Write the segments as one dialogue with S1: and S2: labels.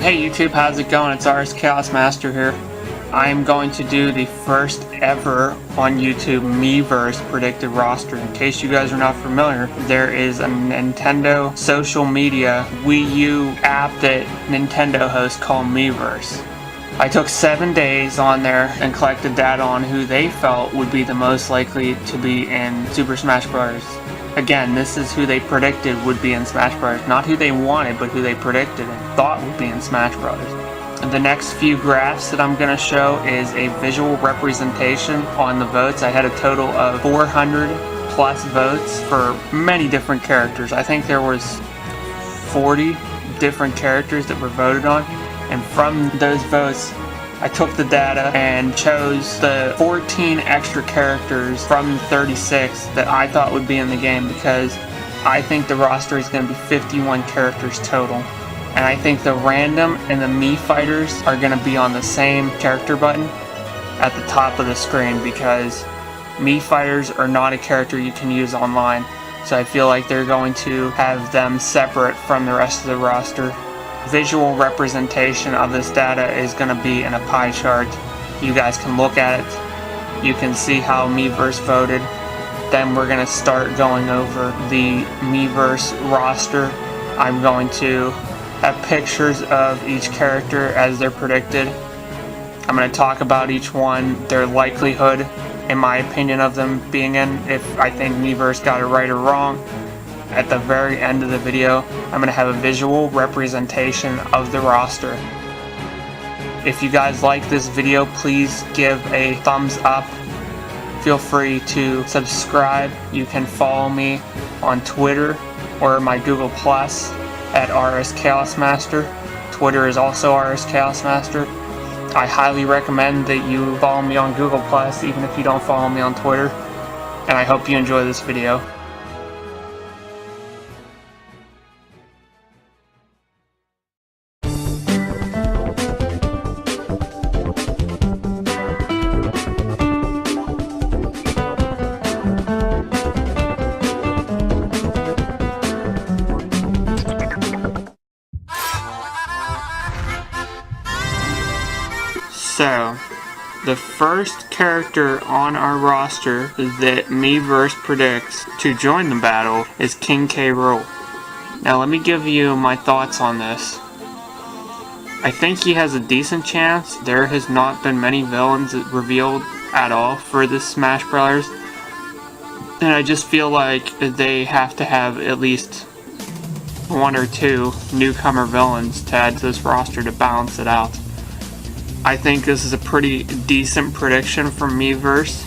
S1: Hey YouTube, how's it going? It's RS Chaos Master here. I am going to do the first ever on YouTube Miiverse predicted roster. In case you guys are not familiar, there is a Nintendo social media Wii U app that Nintendo hosts called Miiverse. I took 7 days on there and collected data on who they felt would be the most likely to be in Super Smash Bros. Again, this is who they predicted would be in Smash Bros. Not who they wanted, but who they predicted and thought would be in Smash Bros. The next few graphs that I'm going to show is a visual representation on the votes. I had a total of 400 plus votes for many different characters. I think there was 40 different characters that were voted on, and from those votes I took the data and chose the 14 extra characters from the 36 that I thought would be in the game, because I think the roster is going to be 51 characters total. And I think the random and the Mii fighters are going to be on the same character button at the top of the screen, because Mii fighters are not a character you can use online. So I feel like they're going to have them separate from the rest of the roster. Visual representation of this data is going to be in a pie chart. You guys can look at it. You can see how Miiverse voted. Then we're going to start going over the Miiverse roster. I'm going to have pictures of each character as they're predicted. I'm going to talk about each one, their likelihood, in my opinion, of them being in, if I think Miiverse got it right or wrong. At the very end of the video, I'm going to have a visual representation of the roster. If you guys like this video, please give a thumbs up. Feel free to subscribe. You can follow me on Twitter or my Google Plus at RS Chaos Master. Twitter is also RS Chaos Master. I highly recommend that you follow me on Google Plus, even if you don't follow me on Twitter. And I hope you enjoy this video. So, the first character on our roster that Miiverse predicts to join the battle is King K. Rool. Now let me give you my thoughts on this. I think he has a decent chance. There has not been many villains revealed at all for this Smash Bros. And I just feel like they have to have at least one or two newcomer villains to add to this roster to balance it out. I think this is a pretty decent prediction from Miiverse.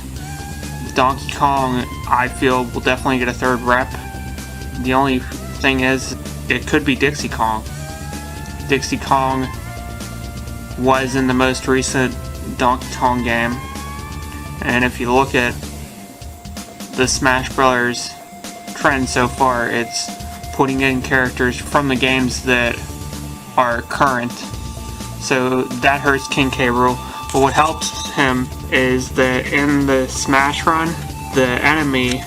S1: Donkey Kong, I feel, will definitely get a third rep. The only thing is, it could be Dixie Kong. Dixie Kong was in the most recent Donkey Kong game. And if you look at the Smash Bros. Trend so far, it's putting in characters from the games that are current. So that hurts King K. Rool. But what helps him is that in the Smash run, the enemy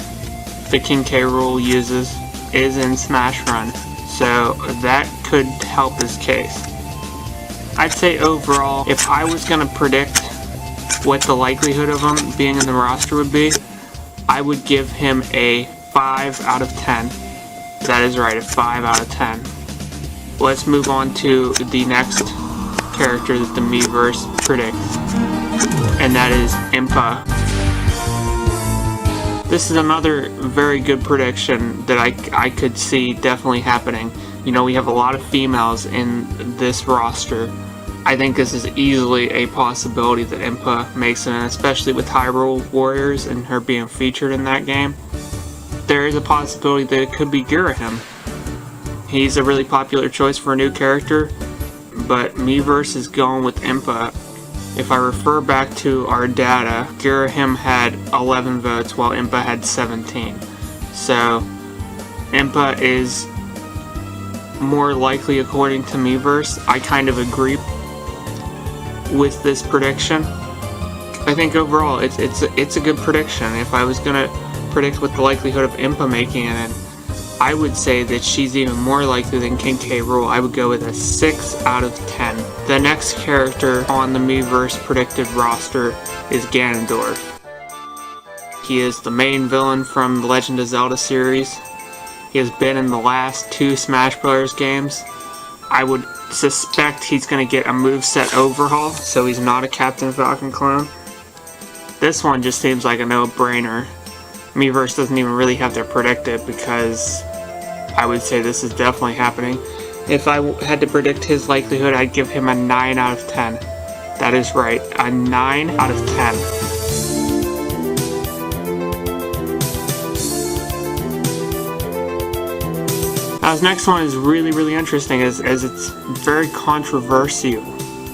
S1: that King K. Rool uses is in Smash run. So that could help his case. I'd say overall, if I was going to predict what the likelihood of him being in the roster would be, I would give him a 5 out of 10. That is right, a 5 out of 10. Let's move on to the next character that the Miiverse predicts, and that is Impa. This is another very good prediction that I could see definitely happening. You know, we have a lot of females in this roster. I think this is easily a possibility that Impa makes it in, especially with Hyrule Warriors and her being featured in that game. There is a possibility that it could be Girahim. He's a really popular choice for a new character, but Miiverse is going with Impa. If I refer back to our data, Girahim had 11 votes while Impa had 17. So Impa is more likely according to Miiverse. I kind of agree with this prediction. I think overall it's a good prediction. If I was gonna predict what the likelihood of Impa making it in, I would say that she's even more likely than King K. Rool. I would go with a 6 out of 10. The next character on the Miiverse predicted roster is Ganondorf. He is the main villain from the Legend of Zelda series. He has been in the last 2 Smash Bros. Games. I would suspect he's going to get a moveset overhaul, so he's not a Captain Falcon clone. This one just seems like a no-brainer. Miiverse doesn't even really have to predict it because I would say this is definitely happening. If I had to predict his likelihood, I'd give him a 9 out of 10. That is right, a 9 out of 10. Now this next one is really interesting as it's very controversial.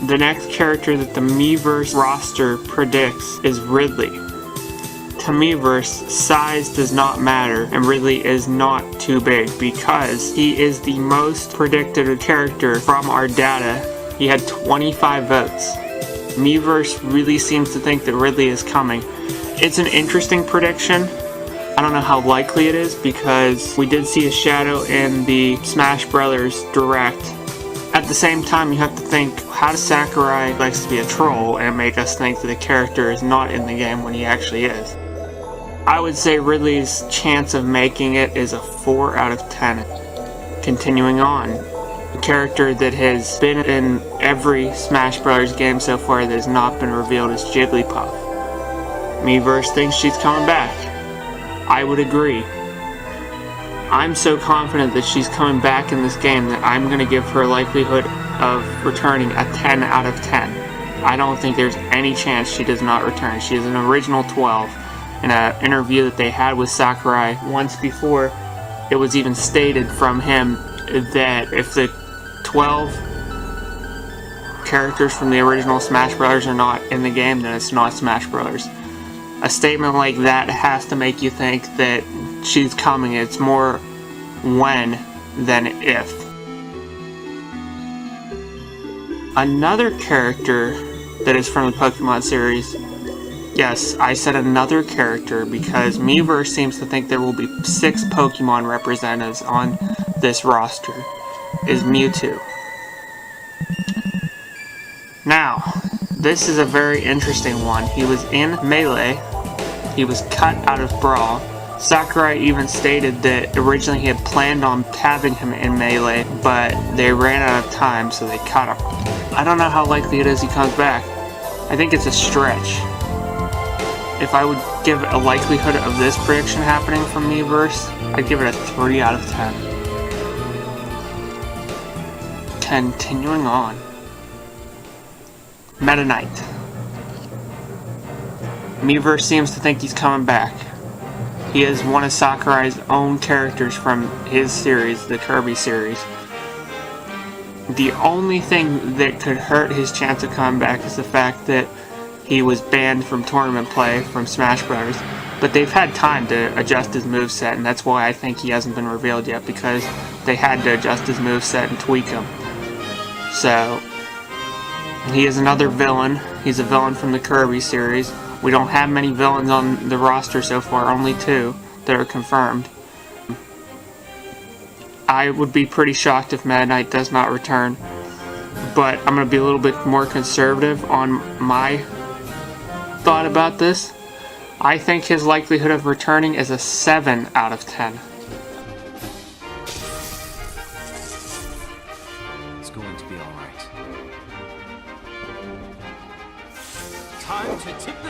S1: The next character that the Miiverse roster predicts is Ridley. To Miiverse, size does not matter, and Ridley is not too big because he is the most predicted character from our data. He had 25 votes. Miiverse really seems to think that Ridley is coming. It's an interesting prediction. I don't know how likely it is because we did see a shadow in the Smash Brothers Direct. At the same time, you have to think, how does Sakurai likes to be a troll and make us think that the character is not in the game when he actually is? I would say Ridley's chance of making it is a 4 out of 10. Continuing on, a character that has been in every Smash Bros. Game so far that has not been revealed is Jigglypuff. Miiverse thinks she's coming back. I would agree. I'm so confident that she's coming back in this game that I'm going to give her a likelihood of returning a 10 out of 10. I don't think there's any chance she does not return. She is an original 12. In an interview that they had with Sakurai once before, it was even stated from him that if the 12 characters from the original Smash Bros. Are not in the game, then it's not Smash Bros. A statement like that has to make you think that she's coming. It's more when than if. Another character that is from the Pokemon series, yes, I said another character because Miiverse seems to think there will be 6 Pokemon representatives on this roster, is Mewtwo. Now, this is a very interesting one. He was in Melee, he was cut out of Brawl. Sakurai even stated that originally he had planned on having him in Melee, but they ran out of time, so they cut him. I don't know how likely it is he comes back. I think it's a stretch. If I would give a likelihood of this prediction happening from Miiverse, I'd give it a 3 out of 10. Continuing on. Meta Knight. Miiverse seems to think he's coming back. He is one of Sakurai's own characters from his series, the Kirby series. The only thing that could hurt his chance of coming back is the fact that he was banned from tournament play from Smash Bros. But they've had time to adjust his moveset, and that's why I think he hasn't been revealed yet, because they had to adjust his moveset and tweak him. So, he is another villain. He's a villain from the Kirby series. We don't have many villains on the roster so far, only 2 that are confirmed. I would be pretty shocked if Meta Knight does not return, but I'm going to be a little bit more conservative on my thought about this. I think his likelihood of returning is a 7 out of 10.
S2: It's going to be all right. Time to tip